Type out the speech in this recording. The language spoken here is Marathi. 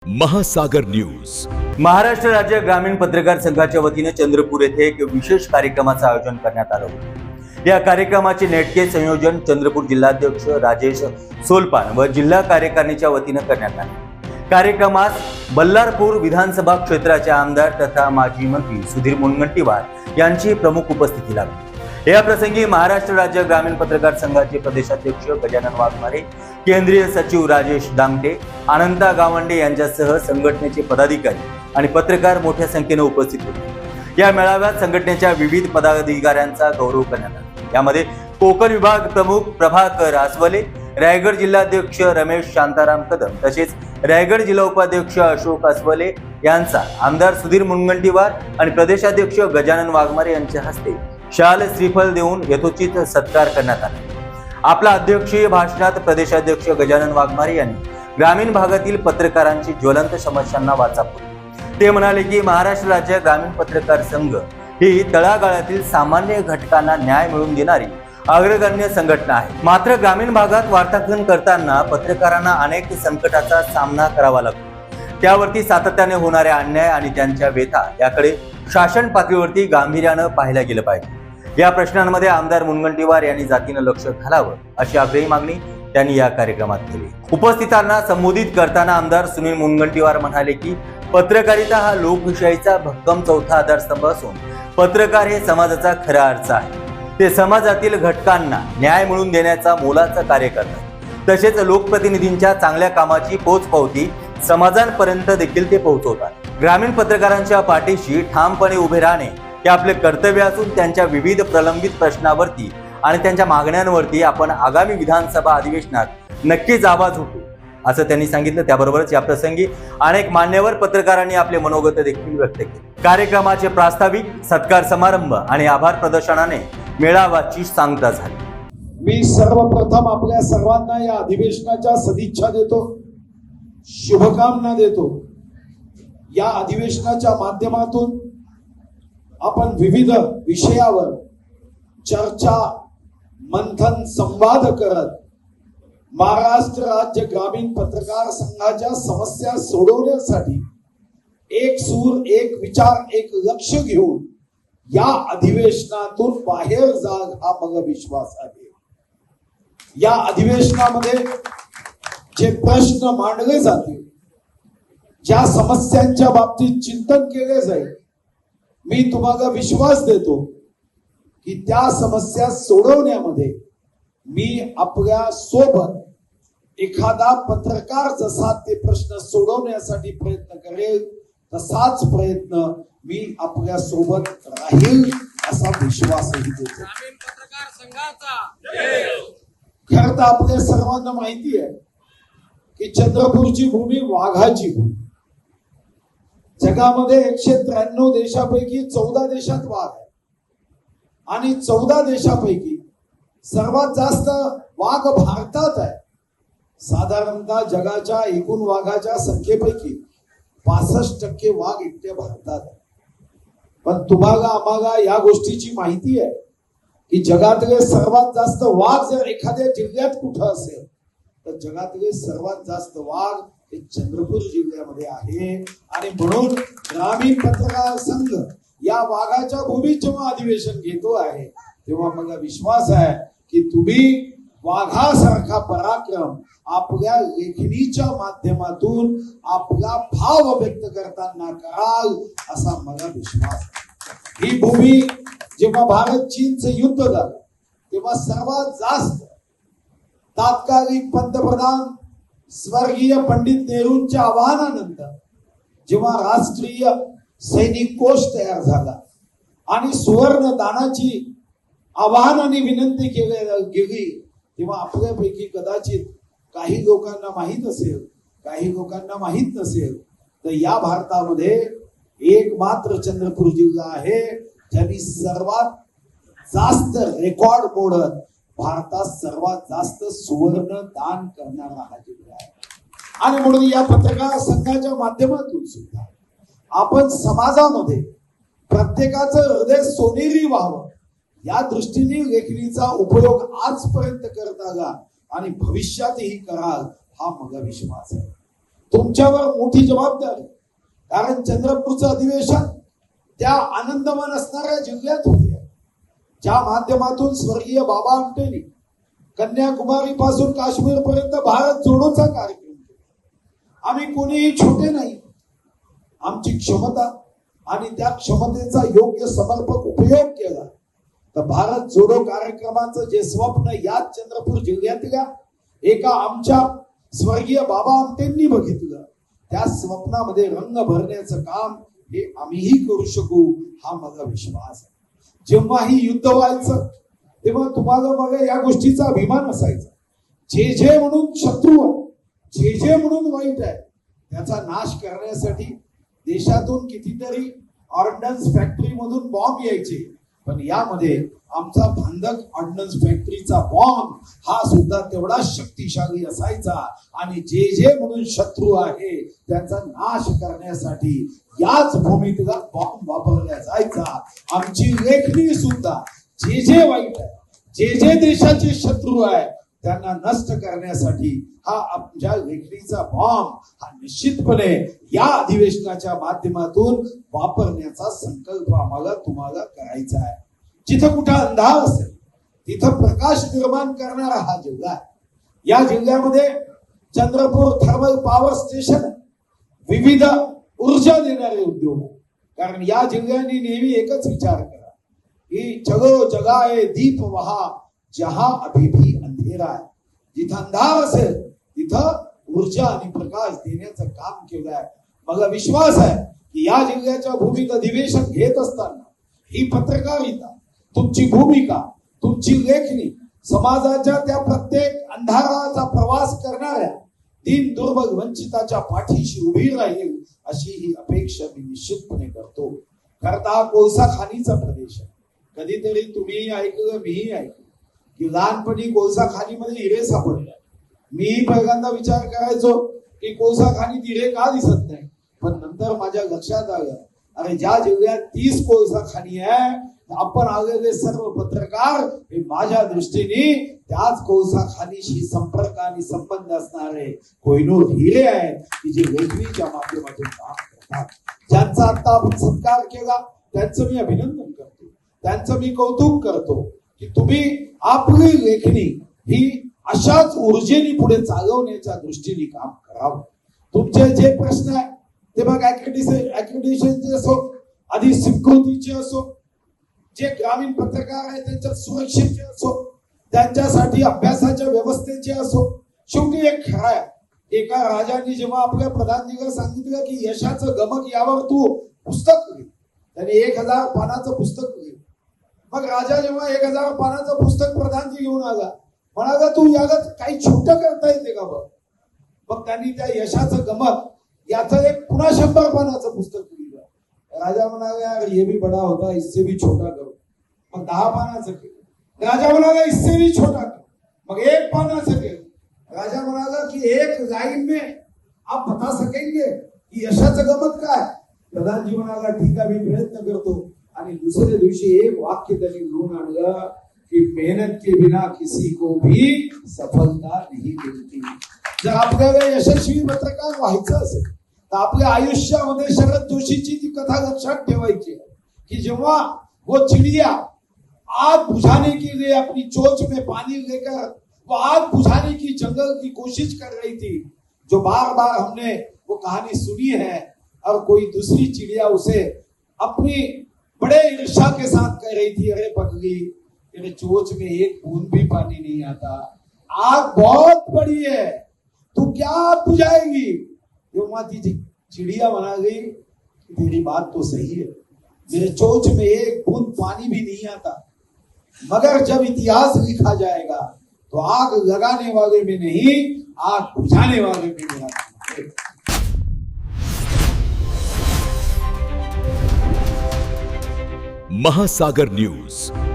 महासागर न्यूज. महाराष्ट्र राज्य ग्रामीण पत्रकार संघाच्या वतीने चंद्रपूर येथे एक विशेष कार्यक्रमाचे आयोजन करण्यात आले होते. या कार्यक्रमाचे नेटके संयोजन चंद्रपूर जिल्हाध्यक्ष राजेश सोलपान व जिल्हा कार्यकारिणीच्या वतीने करण्यात आले. कार्यक्रमास बल्लारपूर विधानसभा क्षेत्राचे आमदार तथा माजी मंत्री सुधीर मुनगंटीवार यांची प्रमुख उपस्थिती लाभली. या प्रसंगी महाराष्ट्र राज्य ग्रामीण पत्रकार संघाचे प्रदेशाध्यक्ष गजानन वाघमारे, केंद्रीय सचिव राजेश दांगटे, आनंदा गावंडे यांच्यासह संघटनेचे पदाधिकारी आणि पत्रकार मोठ्या संख्येने उपस्थित होते. या मेळाव्यात संघटनेच्या विविध पदाधिकाऱ्यांचा गौरव करण्यात आला. यामध्ये कोकण विभाग प्रमुख प्रभाकर आसवले, रायगड जिल्हाध्यक्ष रमेश शांताराम कदम तसेच रायगड जिल्हा उपाध्यक्ष अशोक आसवले यांचा आमदार सुधीर मुनगंटीवार आणि प्रदेशाध्यक्ष गजानन वाघमारे यांच्या हस्ते शाल श्रीफळ देऊन यथोचित सत्कार करण्यात आला. आपल्या अध्यक्षीय भाषणात प्रदेशाध्यक्ष गजानन वाघमारे यांनी ग्रामीण भागातील पत्रकारांची ज्वलंत समस्यांना वाचा फोडली. ते म्हणाले की महाराष्ट्र राज्य ग्रामीण पत्रकार संघ ही तळागाळातील सामान्य घटकांना न्याय मिळवून देणारी अग्रगण्य संघटना आहे. मात्र ग्रामीण भागात वार्तांकन करताना पत्रकारांना अनेक संकटाचा सामना करावा लागतो. त्यावरती सातत्याने होणाऱ्या अन्याय आणि त्यांच्या व्यथा याकडे शासन पातळीवरती गांभीर्यानं पाहायला गेलं पाहिजे. या प्रश्नांमध्ये आमदार मुनगंटीवार यांनी जातीनं लक्ष घालावं अशी आग्रही मागणी त्यांनी या कार्यक्रमात केली. उपस्थितांना संबोधित करताना आमदार सुनील मुनगंटीवार म्हणाले की पत्रकारिता हा लोकशाहीचा भक्कम चौथा आधारस्तंभ असून पत्रकार हे समाजाचा खरा अर्थ आहे. ते समाजातील घटकांना न्याय मिळवून देण्याचा मोलाचं कार्य करतात. तसेच लोकप्रतिनिधींच्या चांगल्या कामाची पोचपावती समाजांपर्यंत देखील ते पोहोचवतात. ग्रामीण पत्रकारांच्या पाठीशी ठामपणे उभे राहणे हे आपले कर्तव्य असून त्यांच्या विविध प्रलंबित प्रश्नावरती आणि त्यांच्या मागण्यांवरती आपण आगामी विधानसभा अधिवेशनात नक्कीच आवाज उठवू असं त्यांनी सांगितलं. त्याबरोबरच या प्रसंगी अनेक मान्यवर पत्रकारांनी आपले मनोगत देखील व्यक्त केले. कार्यक्रमाचे प्रास्ताविक, सत्कार समारंभ आणि आभार प्रदर्शनाने मेळाव्याची सांगता झाली. मी सर्वप्रथम आपल्या सर्वांना या अधिवेशनाच्या सदिच्छा देतो, शुभकामना देतो. या अधिवेशनाच्या माध्यमातून आपण विविध विषयावर चर्चा, मंथन, संवाद करत महाराष्ट्र राज्य ग्रामीण पत्रकार संघाच्या समस्या सोडवण्यासाठी एक सूर, एक विचार, एक लक्ष घेऊन या अधिवेशनातून बाहेर जाग हा मला विश्वास आहे. या अधिवेशनामध्ये जे प्रश्न मांडले जातील, ज्या समस्यांच्या बाबतीत चिंतन केले जाईल, मी तुम्हाला विश्वास देतो की त्या समस्या सोडवण्यामध्ये मी आपल्या सोबत एखादा पत्रकार जसा ते प्रश्न सोडवण्यासाठी प्रयत्न करेल तसाच प्रयत्न मी आपल्या सोबत राहील असा विश्वासही देतो. खरं तर आपल्या सर्वांना माहिती आहे की चंद्रपूरची भूमी वाघाची भूमी. जगामध्ये 193 देशापैकी 14 देशात वाघ आहे आणि 14 देशापैकी सर्वात जास्त वाघ भारतात आहे. साधारणतः जगाच्या एकूण वाघाच्या संख्येपैकी 65% वाघ एकट्या भारतात आहे. पण तुम्हाला आम्हाला या गोष्टीची माहिती आहे की जगातले सर्वात जास्त वाघ जर एखाद्या जिल्ह्यात कुठं असेल तर जगातले सर्वात जास्त वाघ हे चंद्रपूर जिल्ह्यामध्ये आहे. आणि म्हणून ग्रामीण पत्रकार संघ या वाघाच्या भूमीत जेव्हा अधिवेशन घेतो आहे तेव्हा मला विश्वास आहे की तुम्ही वाघासारखा पराक्रम आपल्या लेखणीच्या माध्यमातून आपला भाव व्यक्त करताना कराल असा मला विश्वास आहे. ही भूमी जेव्हा भारत चीनचं युद्ध झालं तेव्हा सर्वात जास्त तात्कालिक पंतप्रधान स्वर्गीय पंडित नेहरूंच्या आवाहनानंतर जेव्हा राष्ट्रीय सैनिक कोष तयार झाला आणि सुवर्ण दानाची आवाहनाने विनंती केली तेव्हा आपल्यापैकी कदाचित काही लोकांना माहीत असेल, काही लोकांना माहीत नसेल, तर या भारतामध्ये एक मात्र चंद्रपूर जिल्हा आहे ज्यांनी सर्वात जास्त रेकॉर्ड मोडत भारतात सर्वात जास्त सुवर्ण दान करणारा हा जिल्हा आहे. आणि म्हणून या पत्रकार संघाच्या माध्यमातून सुद्धा आपण समाजामध्ये प्रत्येकाचं हृदय सोनेरी व्हावं या दृष्टीने लेखणीचा उपयोग आजपर्यंत करत आला आणि भविष्यातही कराल हा मला विश्वास आहे. तुमच्यावर मोठी जबाबदारी, कारण चंद्रपूरचं अधिवेशन त्या आनंदमान असणाऱ्या जिल्ह्यात होते, ज्या माध्यमातून स्वर्गीय बाबा आमटेंनी कन्याकुमारी पासून काश्मीर पर्यंत भारत जोडोचा कार्यक्रम केला. आम्ही कोणीही छोटे नाही. आमची क्षमता आणि त्या क्षमतेचा योग्य समर्पक उपयोग केला तर भारत जोडो कार्यक्रमाचं जे स्वप्न याच चंद्रपूर जिल्ह्यातल्या एका आमच्या स्वर्गीय बाबा आमटेंनी बघितलं, त्या स्वप्नामध्ये रंग भरण्याचं काम हे आम्हीही करू शकू, हा माझा विश्वास आहे. जेव्हाही युद्ध व्हायचं तेव्हा तुम्हाला बघा या गोष्टीचा अभिमान असायचा. जे म्हणून शत्रू आहे, जे म्हणून वाईट आहे, त्याचा नाश करण्यासाठी देशातून कितीतरी ऑर्डनन्स फॅक्टरी मधून बॉम्ब यायचे, पण यामध्ये आमचा भांडक ऑर्डनन्स फॅक्टरीचा बॉम्ब हा सुद्धा तेवढा शक्तिशाली असायचा आणि जे म्हणून शत्रू आहे त्यांचा नाश करण्यासाठी याच भूमीतला बॉम्ब वापरला जायचा. आमची लेखणी सुद्धा जे वाईट आहे, जे देशाचे शत्रू आहे त्यांना नष्ट करण्यासाठी हा आमच्या लेखणीचा बॉम्ब हा निश्चितपणे या अधिवेशनाच्या माध्यमातून वापरण्याचा संकल्प आम्हाला तुम्हाला करायचा आहे. जिथं कुठं अंधार असेल तिथं प्रकाश निर्माण करणारा हा जिल्हा आहे. या जिल्ह्यामध्ये चंद्रपूर थर्मल पॉवर स्टेशन, विविध ऊर्जा देणारे उद्योग आहे. कारण या जिल्ह्याने नेहमी एकच विचार करा की चलो जगाए दीप वहा जहां अभी भी अंधेरा आहे. जिथं अंधार असेल तिथं ऊर्जा आणि प्रकाश देण्याचं काम केलं आहे. मला विश्वास आहे की या जिल्ह्याच्या भूमीत अधिवेशन घेत असताना ही पत्रकारिता, तुमची भूमिका, तुमची लेखणी समाजाच्या त्या प्रत्येक अंधाराचा प्रवास करणाऱ्या दीन दुर्बल वंचिताच्या पाठीशी उभी राहील अशी ही अपेक्षा मी निश्चितपणे करतो. करता कोळसा खाणीचा प्रदेश आहे. कधीतरी तुम्हीही ऐकलं, मीही ऐकलं की लहानपणी कोळसा खाणीमध्ये हिरे सापडले. मीही पहिल्यांदा विचार करायचो की कोळसा खाणीत हिरे का दिसत नाही, पण नंतर माझ्या लक्षात आलं अरे ज्या जिल्ह्यात 30 कोळसा खाणी आहे आपण आलेले सर्व पत्रकार हे माझ्या दृष्टीने त्याच कोळसा खाणीशी संपर्क आणि संबंध असणारे कोहिनूर हिरे आहेत की जे लेखणीच्या माध्यमातून काम करतात. ज्यांचा आता आपण सत्कार केला त्यांचं मी अभिनंदन करतो, त्यांचं मी कौतुक करतो की तुम्ही आपली लेखणी ही अशाच ऊर्जेने पुढे चालवण्याच्या दृष्टीने काम करावं. तुमचे जे प्रश्न आहे ते मग ऍक्रेडिटेशनचे असो, आधी सिक्युरिटीचे असो, जे ग्रामीण पत्रकार आहेत त्यांच्या सुरक्षेचे असो, त्यांच्यासाठी अभ्यासाच्या व्यवस्थेचे असो, शेवटी एक खरं आहे. एका राजाने जेव्हा आपल्या प्रधानजीला सांगितलं की यशाचं गमक यावर तू पुस्तक लिह, त्याने 1000 पानाचं पुस्तक लिहिलं. मग राजा जेव्हा 1000 पानाचं पुस्तक प्रधानजी घेऊन आला, म्हणाला तू याला काही छोटं करता येते का बघ. मग त्यांनी त्या यशाचं गमक याचं एक पुन्हा 100 पानाचं पुस्तक लिहिलं. राजा म्हणाला यार ये भी बडा होता, इससे भी छोटा करो. मग 10 पानाचं केलं. राजा म्हणाला इससे भी छोटा करो. मग 1 पानाचं केलं. राजा म्हणाला की एक लाइन में आप बता सकेंगे की यशाचं गमक काय. प्रधानजी म्हणाला ठीक आहे मी प्रयत्न करतो. आणि दुसऱ्या दिवशी एक वाक्य त्यांनी लिहून आणलं की मेहनत के बिना किसी को भी सफलता नहीं मिलती. जर आपल्याला यशस्वी पत्रकार व्हायचं असेल तर आपल्या आयुष्यामध्ये शरद जोशीची ती कथा लक्षात ठेवायची की जेव्हा वो चिड़िया आग बुझाने के लिए अपनी चोंच में पानी लेकर वो आग बुझाने की जंगल की कोशिश कर रही थी, जो बार बार हमने वो कहानी सुनी है, और कोई दूसरी चिड़िया उसे अपनी बड़े ईर्ष्या के साथ कह रही थी अरे पगली तेरे चोंच में एक बूंद भी पानी नहीं आता, आग बहुत बड़ी है, तू क्या बुझाएगी. तेव्हा ती चिड़िया बना गई तेरी बात तो सही है, मेरे चोंच में एक बूंद पानी भी नहीं आता, मगर जब इतिहास लिखा जाएगा तो आग लगाने वाले में नहीं आग बुझाने वाले में मेरा नाम है. महासागर न्यूज.